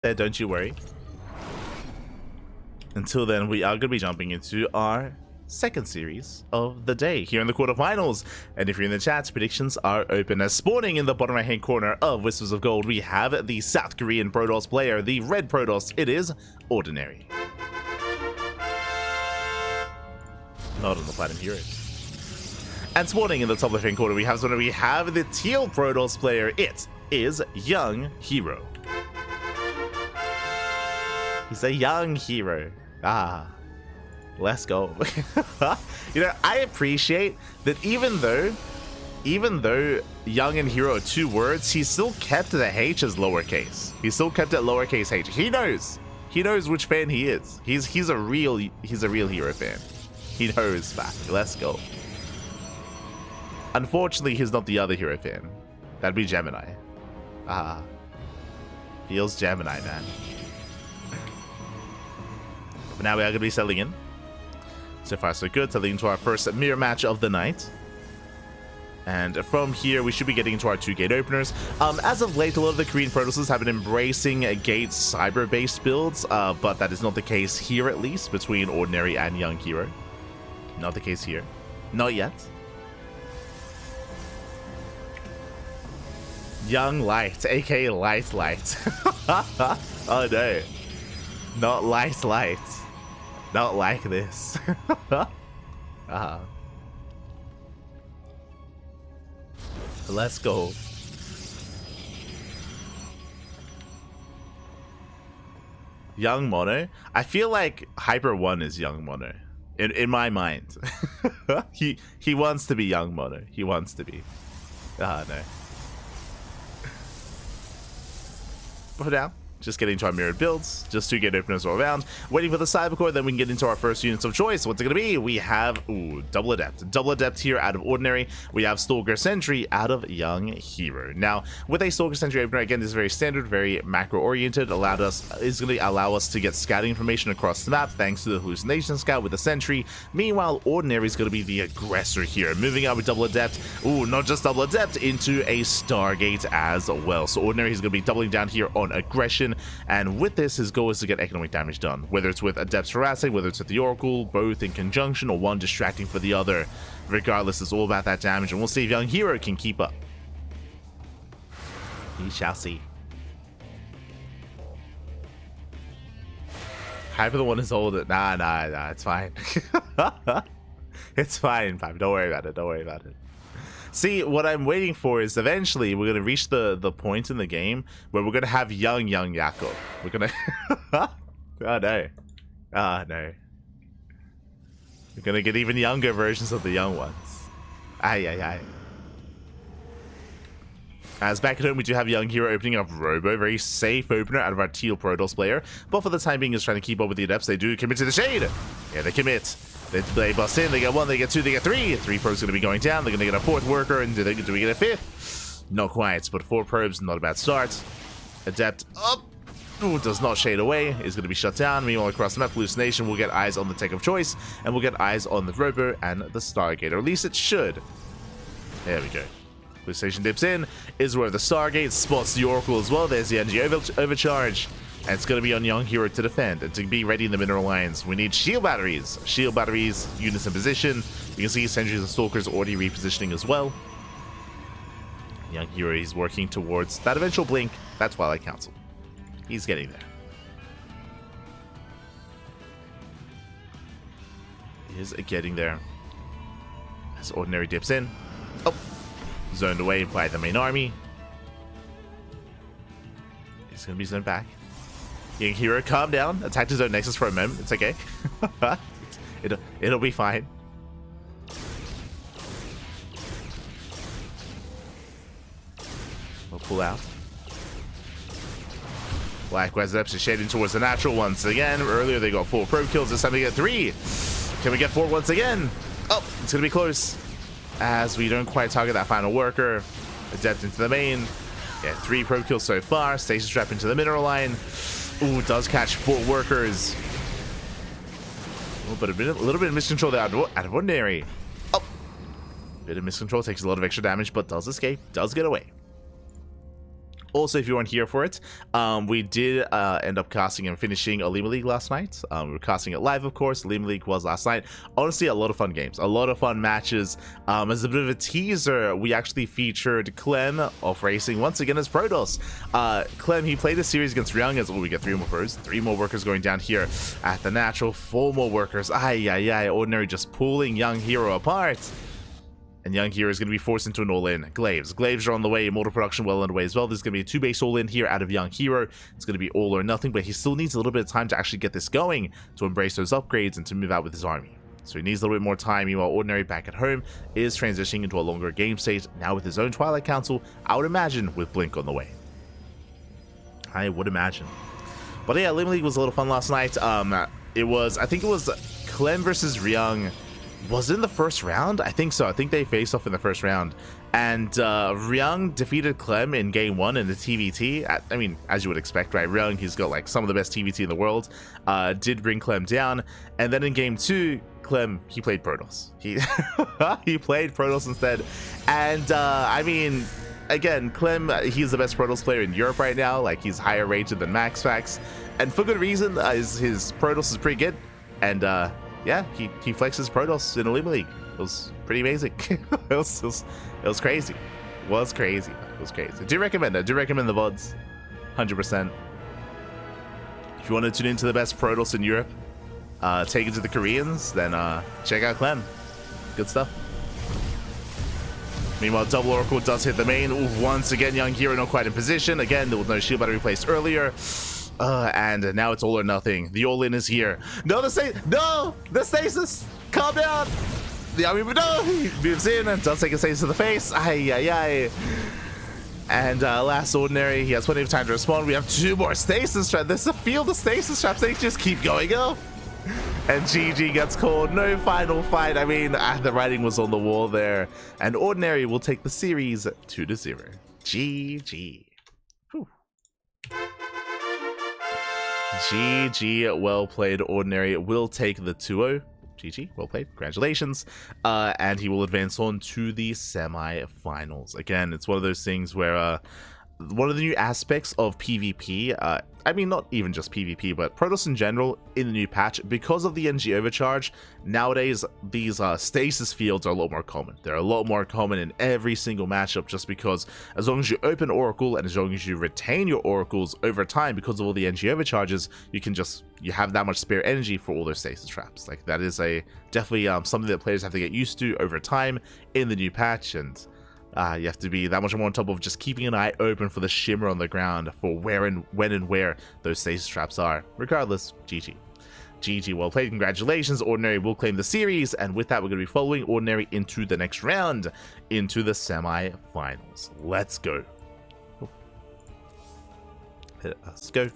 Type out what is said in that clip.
there, don't you worry. Until then, we are going to be jumping into our second series of the day here in the quarterfinals. And if you're in the chat, predictions are open. As spawning in the bottom right hand corner of Whispers of Gold, we have the South Korean Protoss player, the red Protoss. It is Ordinary. Not on the Platinum Heroes. And spawning in the top left hand corner, we have the teal Protoss player. It is Young Hero. He's a young hero. Let's go. You know, I appreciate that even though young and hero are two words, he still kept the H as lowercase. He still kept it lowercase h. He knows which fan he is. He's a real hero fan. He knows that. Let's go. Unfortunately, he's not the other hero fan. That'd be Gemini. Feels Gemini, man. But now we are going to be settling in. So far, so good. Settling into our first mirror match of the night. And from here, we should be getting into our 2 gate openers. As of late, a lot of the Korean Protosses have been embracing gate cyber-based builds, but that is not the case here, at least, between Ordinary and Young Hero. Not the case here. Not yet. Young Light, aka Light. Oh no. Not Light. Not like this. Let's go. Young Mono. I feel like Hyper 1 is Young Mono. In my mind. He wants to be Young Mono. He wants to be. No. But for now, just getting to our mirrored builds, just 2 gate openers all around, waiting for the Cybercore, then we can get into our first units of choice. What's it going to be? We have, Double Adept here out of Ordinary. We have Stalker Sentry out of Young Hero. Now, with a Stalker Sentry opener, again, this is very standard, very macro-oriented, is going to allow us to get scouting information across the map, thanks to the Hallucination Scout with the Sentry. Meanwhile, Ordinary is going to be the aggressor here, moving out with Double Adept, not just Double Adept, into a Stargate as well. So Ordinary is going to be doubling down here on aggression, and with this, his goal is to get economic damage done, whether it's with Adept's harassing, whether it's with the Oracle, both in conjunction, or one distracting for the other. Regardless, it's all about that damage, and we'll see if Young Hero can keep up. We shall see. Hyper the one is old. Nah, it's fine. It's fine, Pipe. Don't worry about it. See, what I'm waiting for is eventually we're gonna reach the point in the game where we're gonna have young Jakob. We're gonna oh no. We're gonna get even younger versions of the young ones. Aye. As back at home, we do have Young Hero opening up Robo, very safe opener out of our teal Protoss player, but for the time being is trying to keep up with the Adepts. They do commit to the shade. Yeah, they commit. They bust in, they get 1, they get 2, they get 3. 3 probes going to be going down, they're going to get a 4th worker, and do we get a 5th? Not quite, but 4 probes, not a bad start. Adept up. Does not shade away, is going to be shut down. Meanwhile, across the map, Hallucination will get eyes on the tech of choice, and we'll get eyes on the Robo and the Stargate, or at least it should. There we go. Hallucination dips in, is where the Stargate spots the Oracle as well. There's the energy overcharge. And it's going to be on Young Hero to defend and to be ready in the mineral lines. We need shield batteries. Shield batteries, units in position. You can see Sentries and Stalkers already repositioning as well. Young Hero is working towards that eventual blink. That's Twilight Council. He's getting there. He is getting there. As Ordinary dips in. Oh! Zoned away by the main army. He's going to be zoned back. Young Hero, calm down. Attack his own Nexus for a moment. It's okay. It'll be fine. We'll pull out. Likewise, Adepts are shading towards the natural once again. Earlier they got 4 probe kills. This time we get 3. Can we get 4 once again? Oh, it's going to be close. As we don't quite target that final worker. Adept into the main. Yeah, 3 probe kills so far. Stasis Trap into the mineral line. Ooh, does catch 4 workers. Oh, but a little bit of miscontrol there out of Ordinary. Oh, bit of miscontrol, takes a lot of extra damage, but does escape, does get away. Also, if you weren't here for it, we did end up casting and finishing Elima League last night. We were casting it live, of course. Elima League was last night. Honestly, a lot of fun games, a lot of fun matches. As a bit of a teaser, we actually featured Clem of Racing once again as Protoss. Clem, he played a series against Ryung as well. We get 3 more pros, 3 more workers going down here at the natural, 4 more workers. Ordinary just pulling Young Hero apart. And Young Hero is going to be forced into an all-in. Glaives are on the way. Immortal production well underway as well. There's going to be a 2-base all-in here out of Young Hero. It's going to be all or nothing, but he still needs a little bit of time to actually get this going, to embrace those upgrades and to move out with his army. So he needs a little bit more time. Meanwhile, Ordinary back at home is transitioning into a longer game state, now with his own Twilight Council, I would imagine with Blink on the way. I would imagine. But yeah, Elima League was a little fun last night. I think it was Clem versus Ryung. Was it in the first round? I think so. I think they faced off in the first round. And Ryung defeated Clem in game 1 in the TVT. I mean, as you would expect, right? Ryung, he's got like some of the best TVT in the world. Did bring Clem down. And then in game 2, Clem, he played Protoss. He played Protoss instead. And I mean, again, Clem, he's the best Protoss player in Europe right now. Like, he's higher rated than MaxFax. And for good reason, his Protoss is pretty good. And yeah, he flexes Protoss in Elima League. It was pretty amazing. it was crazy. It was crazy. Do recommend it. Do recommend the VODs. 100%. If you want to tune into the best Protoss in Europe, take it to the Koreans, then check out Clem. Good stuff. Meanwhile, double Oracle does hit the main. Ooh, once again, Young Hero not quite in position. Again, there was no shield battery placed earlier. And now it's all or nothing. The all-in is here. No, the stasis! Calm down! The army, no! He moves in and does take a stasis to the face. And last Ordinary, he has plenty of time to respond. We have 2 more stasis traps. There's a field of stasis traps. They just keep going up. And GG gets called. No final fight. I mean, the writing was on the wall there. And Ordinary will take the series 2-0. GG. GG, well played. Ordinary will take the 2-0. GG, well played. Congratulations. And he will advance on to the semi-finals. Again, it's one of those things where one of the new aspects of PvP, I mean, not even just PvP, but Protoss in general, in the new patch, because of the NG overcharge, nowadays, these stasis fields are a lot more common. They're a lot more common in every single matchup, just because as long as you open Oracle, and as long as you retain your Oracles over time, because of all the NG overcharges, you have that much spare energy for all those stasis traps. Like, that is definitely something that players have to get used to over time in the new patch, and you have to be that much more on top of just keeping an eye open for the shimmer on the ground for when and where those stasis traps are. Regardless, GG. GG, well played. Congratulations. Ordinary will claim the series, and with that, we're going to be following Ordinary into the next round, into the semi-finals. Let's go. Let's go.